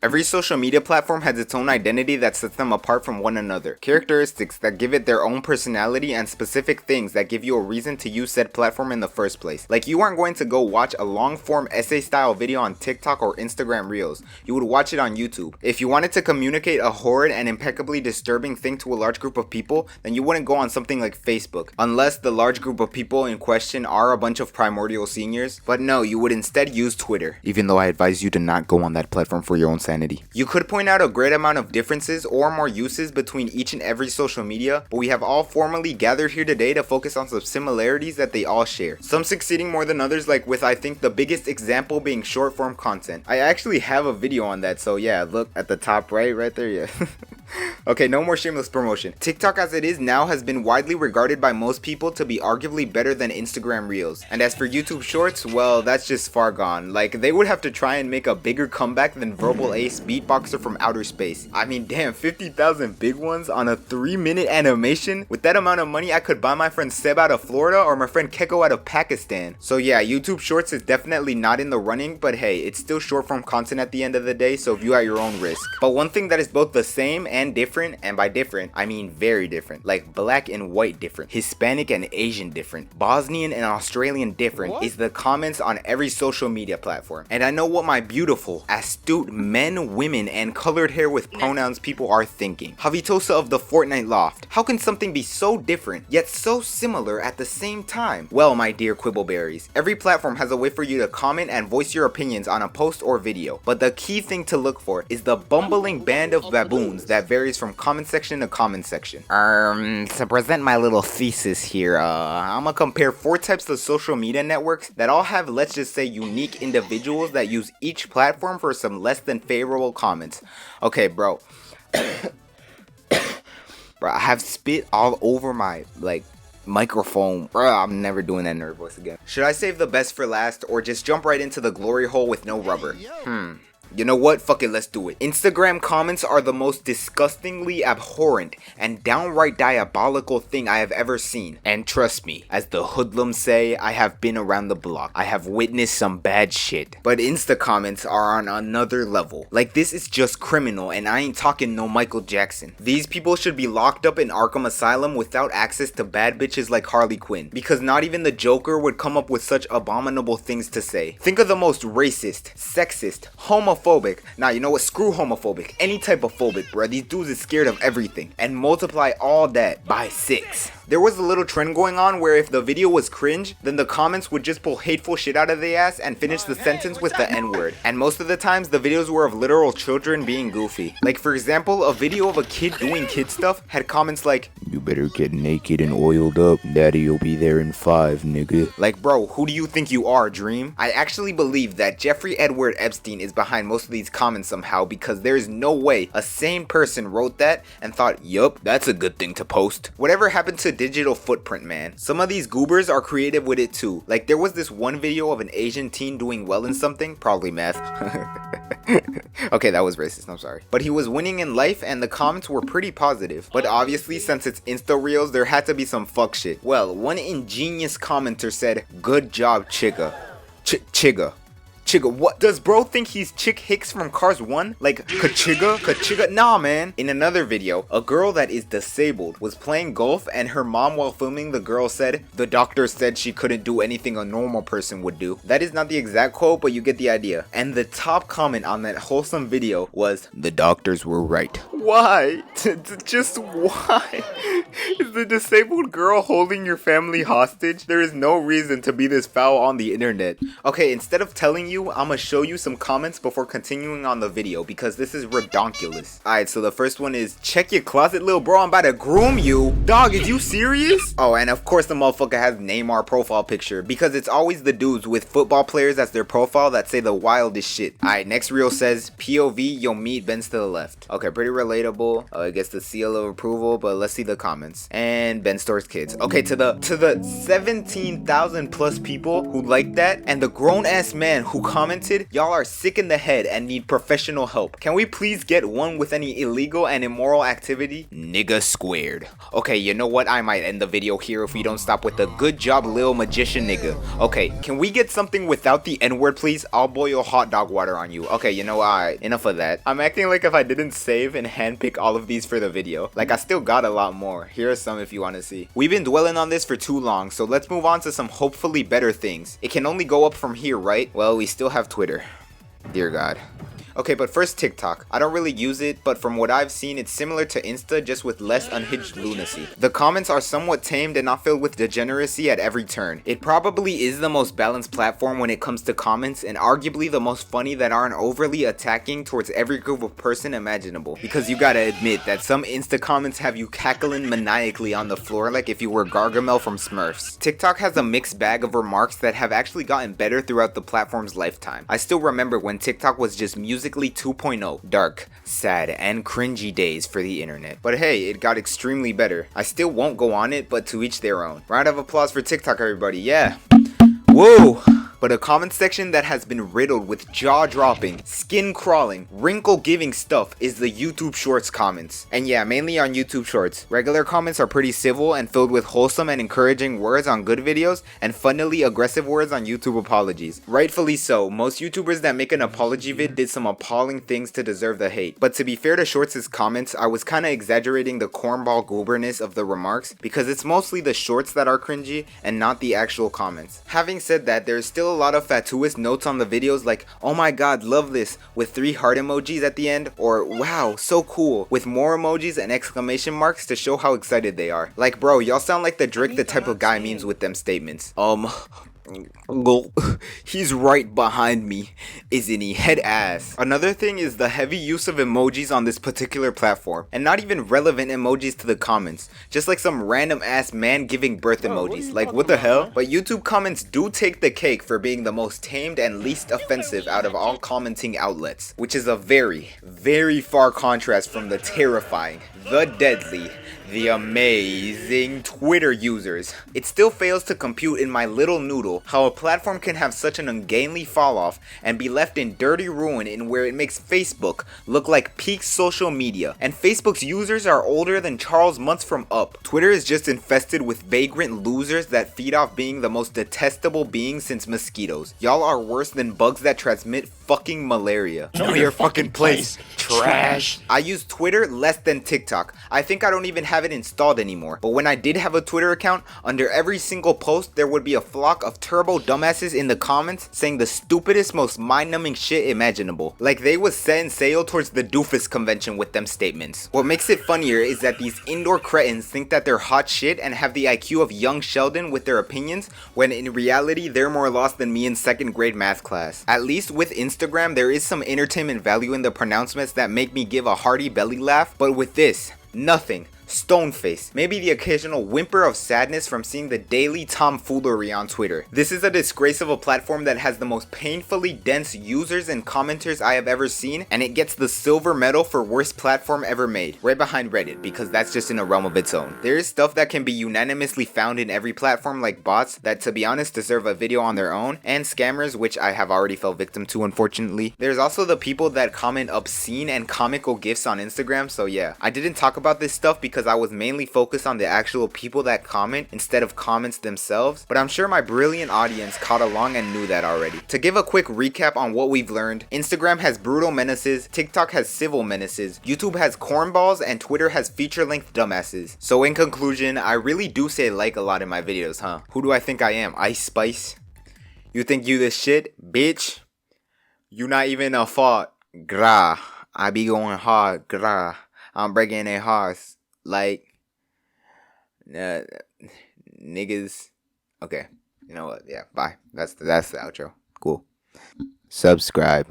Every social media platform has its own identity that sets them apart from one another. Characteristics that give it their own personality and specific things that give you a reason to use said platform in the first place. Like, you aren't going to go watch a long form essay style video on TikTok or Instagram Reels. You would watch it on YouTube. If you wanted to communicate a horrid and impeccably disturbing thing to a large group of people, then you wouldn't go on something like Facebook. Unless the large group of people in question are a bunch of primordial seniors. But no, you would instead use Twitter. Even though I advise you to not go on that platform for your own sanity. You could point out a great amount of differences or more uses between each and every social media, but we have all formally gathered here today to focus on some similarities that they all share. Some succeeding more than others, like with I think the biggest example being short form content. I actually have a video on that, so yeah, look at the top right there, yeah. Okay, no more shameless promotion. TikTok as it is now has been widely regarded by most people to be arguably better than Instagram Reels. And as for YouTube Shorts, well, that's just far gone. Like, they would have to try and make a bigger comeback than Verbal Ace Beatboxer from Outer Space. I mean, damn, 50,000 big ones on a 3-minute animation? With that amount of money, I could buy my friend Seb out of Florida or my friend Keko out of Pakistan. So yeah, YouTube Shorts is definitely not in the running, but hey, it's still short form content at the end of the day, so view at your own risk. But one thing that is both the same and different, and by different, I mean very different, like black and white different, Hispanic and Asian different, Bosnian and Australian different, is the comments on every social media platform. And I know what my beautiful, astute men, women, and colored hair with pronouns people are thinking. Javitosa of the Fortnite Loft, how can something be so different, yet so similar at the same time? Well, my dear Quibbleberries, every platform has a way for you to comment and voice your opinions on a post or video, but the key thing to look for is the bumbling band of baboons that varies from comment section to comment section. To present my little thesis here, I'm gonna compare 4 types of social media networks that all have, let's just say, unique individuals that use each platform for some less than favorable comments. Okay, bro. Bro, I have spit all over my, microphone. Bro, I'm never doing that nerd voice again. Should I save the best for last or just jump right into the glory hole with no rubber? You know what? Fuck it, let's do it. Instagram comments are the most disgustingly abhorrent and downright diabolical thing I have ever seen. And trust me, as the hoodlums say, I have been around the block. I have witnessed some bad shit. But Insta comments are on another level. Like, this is just criminal, and I ain't talking no Michael Jackson. These people should be locked up in Arkham Asylum without access to bad bitches like Harley Quinn, because not even the Joker would come up with such abominable things to say. Think of the most racist, sexist, homophobic, nah, you know what, screw homophobic, any type of phobic, bruh. These dudes is scared of everything, and multiply all that by 6. There was a little trend going on where if the video was cringe, then the comments would just pull hateful shit out of the ass and finish the sentence with the N-word. And most of the times, the videos were of literal children being goofy. Like, for example, a video of a kid doing kid stuff had comments like, "You better get naked and oiled up, daddy'll be there in 5, nigga." Like, bro, who do you think you are, Dream? I actually believe that Jeffrey Edward Epstein is behind most of these comments somehow, because there is no way a sane person wrote that and thought, yup, that's a good thing to post. Whatever happened to digital footprint, man? Some of these goobers are creative with it too. Like, there was this one video of an Asian teen doing well in something, probably math. Okay, that was racist, I'm sorry. But he was winning in life and the comments were pretty positive. But obviously, since it's Insta Reels, there had to be some fuck shit. Well, one ingenious commenter said, "Good job, Chigga." Chigga, what? Does bro think he's Chick Hicks from Cars 1? Like, Kachiga? Nah, man. In another video, a girl that is disabled was playing golf and her mom, while filming the girl, said, "The doctor said she couldn't do anything a normal person would do." That is not the exact quote, but you get the idea. And the top comment on that wholesome video was, "The doctors were right." Why? Just why? Is the disabled girl holding your family hostage? There is no reason to be this foul on the internet. Okay, instead of telling you, I'ma show you some comments before continuing on the video, because this is redonkulous. Alright, so the first one is, "Check your closet, little bro, I'm about to groom you." Dog, is you serious? Oh, and of course the motherfucker has Neymar profile picture, because it's always the dudes with football players as their profile that say the wildest shit. Alright, next reel says, "POV, yo meet Ben's to the left." Okay, pretty relatable. It gets the seal of approval, but let's see the comments. And Ben stores kids. Okay, to the 17,000 plus people who like that, and the grown ass man who commented, y'all are sick in the head and need professional help. Can we please get one with any illegal and immoral activity? Nigga squared. Okay, you know what? I might end the video here if we don't stop with the good job lil magician nigga. Okay, can we get something without the n-word please? I'll boil hot dog water on you. Okay, you know what? Alright, enough of that. I'm acting like if I didn't save and handpick all of these for the video. Like I still got a lot more. Here are some if you want to see. We've been dwelling on this for too long, so let's move on to some hopefully better things. It can only go up from here, right? Well, we still have Twitter. Dear God. Okay, but first TikTok. I don't really use it, but from what I've seen, it's similar to Insta, just with less unhinged lunacy. The comments are somewhat tamed and not filled with degeneracy at every turn. It probably is the most balanced platform when it comes to comments, and arguably the most funny that aren't overly attacking towards every group of person imaginable. Because you gotta admit that some Insta comments have you cackling maniacally on the floor like if you were Gargamel from Smurfs. TikTok has a mixed bag of remarks that have actually gotten better throughout the platform's lifetime. I still remember when TikTok was just Musical.ly 2.0, dark, sad, and cringy days for the internet. But hey, it got extremely better. I still won't go on it, but to each their own. Round of applause for TikTok, everybody. Yeah. Whoa. But a comment section that has been riddled with jaw-dropping, skin-crawling, wrinkle-giving stuff is the YouTube Shorts comments. And yeah, mainly on YouTube Shorts. Regular comments are pretty civil and filled with wholesome and encouraging words on good videos and funnily aggressive words on YouTube apologies. Rightfully so, most YouTubers that make an apology vid did some appalling things to deserve the hate. But to be fair to Shorts' comments, I was kinda exaggerating the cornball gooberness of the remarks because it's mostly the shorts that are cringy and not the actual comments. Having said that, there is still a lot of fatuous notes on the videos like, oh my god, love this, with 3 heart emojis at the end, or wow, so cool, with more emojis and exclamation marks to show how excited they are. Like bro, y'all sound like the Drake the type of guy memes with them statements. He's right behind me, isn't he? Head ass. Another thing is the heavy use of emojis on this particular platform, and not even relevant emojis to the comments, just like some random ass man giving birth emojis. Like what the hell? But YouTube comments do take the cake for being the most tamed and least offensive out of all commenting outlets, which is a very, very far contrast from the terrifying, the deadly, the amazing Twitter users. It still fails to compute in my little noodle how a platform can have such an ungainly fall off and be left in dirty ruin in where it makes Facebook look like peak social media, and Facebook's users are older than Charles Muntz from Up. Twitter is just infested with vagrant losers that feed off being the most detestable beings since mosquitoes. Y'all are worse than bugs that transmit fucking malaria. Know your fucking place, trash. I use Twitter less than TikTok. I think I don't even have it installed anymore. But when I did have a Twitter account, under every single post there would be a flock of turbo dumbasses in the comments saying the stupidest, most mind-numbing shit imaginable. Like they was setting sail towards the doofus convention with them statements. What makes it funnier is that these indoor cretins think that they're hot shit and have the IQ of young Sheldon with their opinions, when in reality they're more lost than me in 2nd grade math class. At least with Instagram there is some entertainment value in the pronouncements that make me give a hearty belly laugh, but with this, nothing. Stone face. Maybe the occasional whimper of sadness from seeing the daily tomfoolery on Twitter. This is a disgrace of a platform that has the most painfully dense users and commenters I have ever seen, and it gets the silver medal for worst platform ever made, right behind Reddit, because that's just in a realm of its own. There is stuff that can be unanimously found in every platform, like bots that to be honest deserve a video on their own, and scammers, which I have already fell victim to unfortunately. There's also the people that comment obscene and comical gifs on Instagram, so yeah. I didn't talk about this stuff because I was mainly focused on the actual people that comment instead of comments themselves, but I'm sure my brilliant audience caught along and knew that already. To give a quick recap on what we've learned, Instagram has brutal menaces, TikTok has civil menaces, YouTube has cornballs, and Twitter has feature-length dumbasses. So in conclusion, I really do say like a lot in my videos, huh? Who do I think I am? Ice Spice? You think you this shit? Bitch? You not even a fault. Grah. I be going hard. Grah. I'm breaking their hearts. Like, niggas. Okay, you know what? Yeah, bye. That's the outro. Cool. Subscribe.